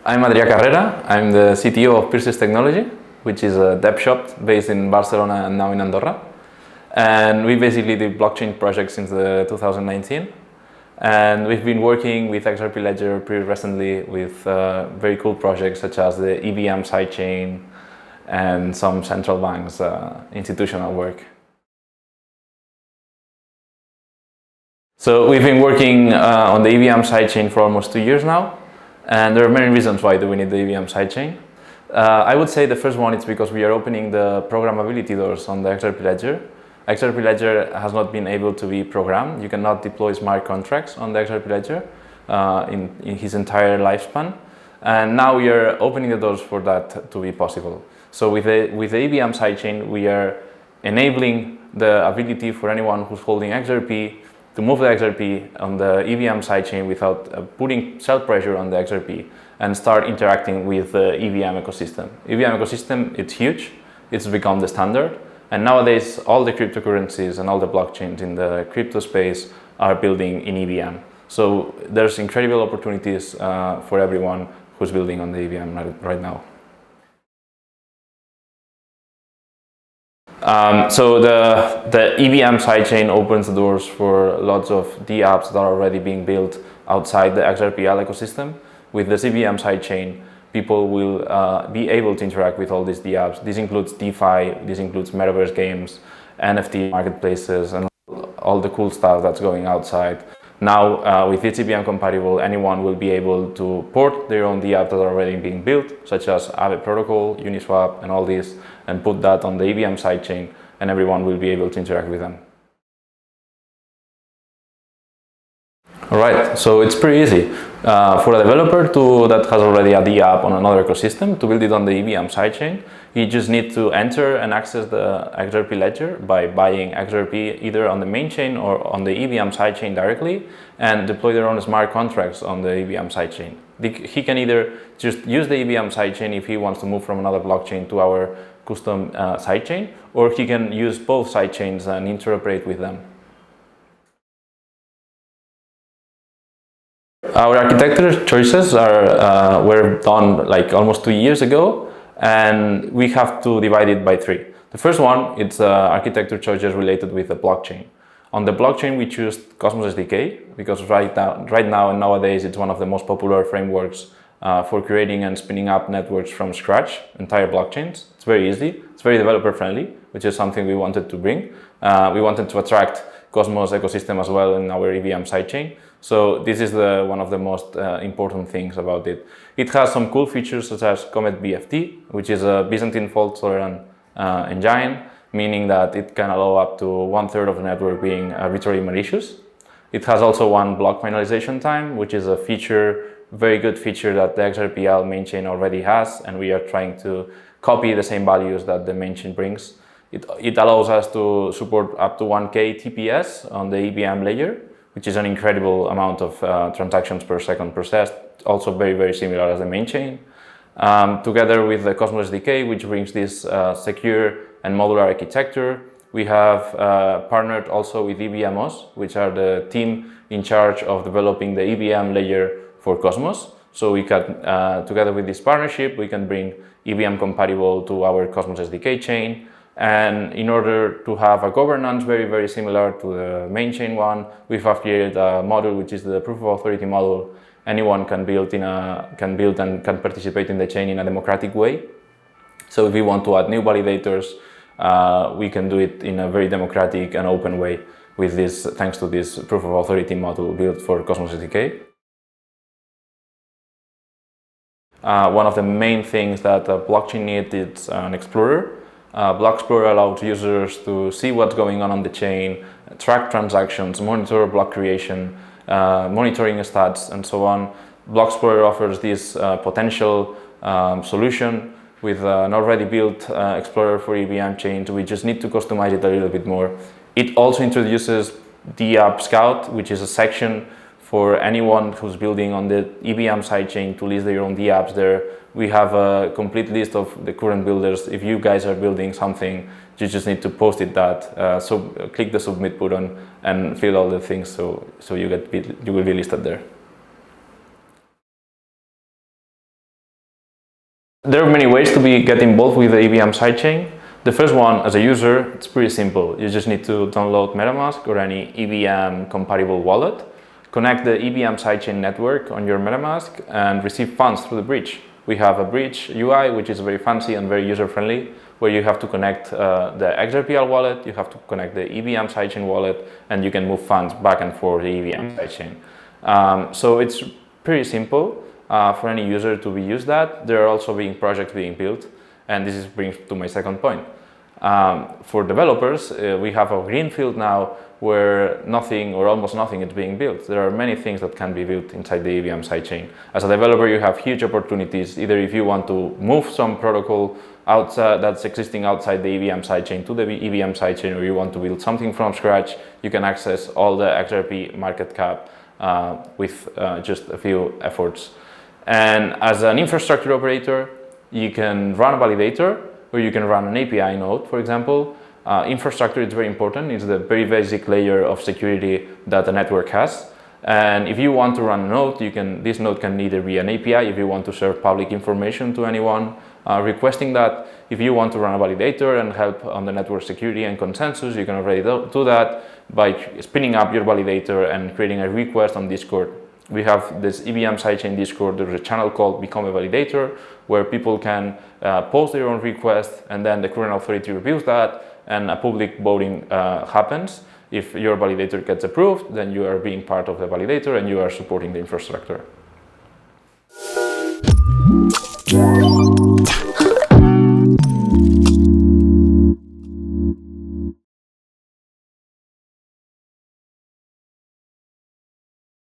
I'm Adria Carrera. I'm the CTO of Peersyst Technology, which is a dev shop based in Barcelona and now in Andorra. And we basically do blockchain projects since 2019. And we've been working with XRP Ledger pretty recently with very cool projects such as the EVM Sidechain and some central banks' institutional work. So we've been working on the EVM Sidechain for almost 2 years now. And there are many reasons why do we need the EVM sidechain. I would say the first one is because we are opening the programmability doors on the XRP Ledger. XRP Ledger has not been able to be programmed. You cannot deploy smart contracts on the XRP Ledger in his entire lifespan. And now we are opening the doors for that to be possible. So with the EVM sidechain, we are enabling the ability for anyone who's holding XRP to move the XRP on the EVM sidechain without putting self-pressure on the XRP and start interacting with the EVM ecosystem. EVM ecosystem, it's huge, it's become the standard, and nowadays all the cryptocurrencies and all the blockchains in the crypto space are building in EVM. So there's incredible opportunities for everyone who's building on the EVM right now. So the EVM sidechain opens the doors for lots of dApps that are already being built outside the XRPL ecosystem. With this EVM sidechain, people will be able to interact with all these dApps. This includes DeFi, this includes metaverse games, NFT marketplaces, and all the cool stuff that's going outside. Now, with it's EVM compatible, anyone will be able to port their own dApps that are already being built, such as Aave Protocol, Uniswap, and all these, and put that on the EVM sidechain, and everyone will be able to interact with them. All right, so it's pretty easy for a developer that has already a dApp on another ecosystem to build it on the EVM sidechain. You just need to enter and access the XRP ledger by buying XRP either on the main chain or on the EVM sidechain directly, and deploy their own smart contracts on the EVM sidechain. He can either just use the EVM sidechain if he wants to move from another blockchain to our custom sidechain, or he can use both sidechains and interoperate with them. Our architecture choices were done like almost 2 years ago, and we have to divide it by 3. The first one, it's architecture choices related with the blockchain. On the blockchain, we choose Cosmos SDK because right now and nowadays it's one of the most popular frameworks for creating and spinning up networks from scratch, entire blockchains. It's very easy, it's very developer friendly, which is something we wanted to bring. We wanted to attract Cosmos ecosystem as well in our EVM sidechain. So this is one of the most important things about it. It has some cool features such as Comet BFT, which is a Byzantine fault-tolerant engine, meaning that it can allow up to 1/3 of the network being arbitrarily malicious. It has also one block finalization time, which is a very good feature that the XRPL main chain already has, and we are trying to copy the same values that the main chain brings. It allows us to support up to 1K TPS on the EVM layer, which is an incredible amount of transactions per second processed, also very, very similar as the main chain. Together with the Cosmos SDK, which brings this secure and modular architecture, we have partnered also with EVMOS, which are the team in charge of developing the EVM layer for Cosmos. So we can, together with this partnership, we can bring EVM compatible to our Cosmos SDK chain. And in order to have a governance very, very similar to the main chain one, we have created a module which is the proof of authority module. Anyone can build and can participate in the chain in a democratic way. So if we want to add new validators, we can do it in a very democratic and open way with this, thanks to this proof of authority module built for Cosmos SDK. One of the main things that a blockchain needs is an explorer. Block Explorer allows users to see what's going on the chain, track transactions, monitor block creation, monitoring stats, and so on. Block Explorer offers this potential solution with an already built Explorer for EVM chains. We just need to customize it a little bit more. It also introduces dApp Scout, which is a section for anyone who's building on the EVM sidechain to list their own dApps there. We have a complete list of the current builders. If you guys are building something, You just need to post it that, so click the submit button and fill all the things so you will be listed there. There are many ways to get involved with the EVM sidechain. The first one, as a user, it's pretty simple. You just need to download MetaMask or any EVM compatible wallet, connect the EVM sidechain network on your MetaMask, and receive funds through the bridge. We have a bridge UI, which is very fancy and very user-friendly, where you have to connect the XRPL wallet, you have to connect the EVM sidechain wallet, and you can move funds back and forth the EVM sidechain. So it's pretty simple for any user to use that. There are also projects being built, and this brings to my second point. For developers, we have a greenfield now where nothing or almost nothing is being built. There are many things that can be built inside the EVM sidechain. As a developer, you have huge opportunities, either if you want to move some protocol outside that's existing outside the EVM sidechain to the EVM sidechain, or you want to build something from scratch, you can access all the XRP market cap with just a few efforts. And as an infrastructure operator, you can run a validator, or you can run an API node, for example. Infrastructure is very important. It's the very basic layer of security that a network has. And if you want to run a node, this node can either be an API if you want to serve public information to anyone requesting that. If you want to run a validator and help on the network security and consensus, you can already do that by spinning up your validator and creating a request on Discord. We have this EVM sidechain Discord. There's a channel called Become a Validator, where people can post their own request, and then the current authority reviews that, and a public voting happens. If your validator gets approved, then you are being part of the validator and you are supporting the infrastructure.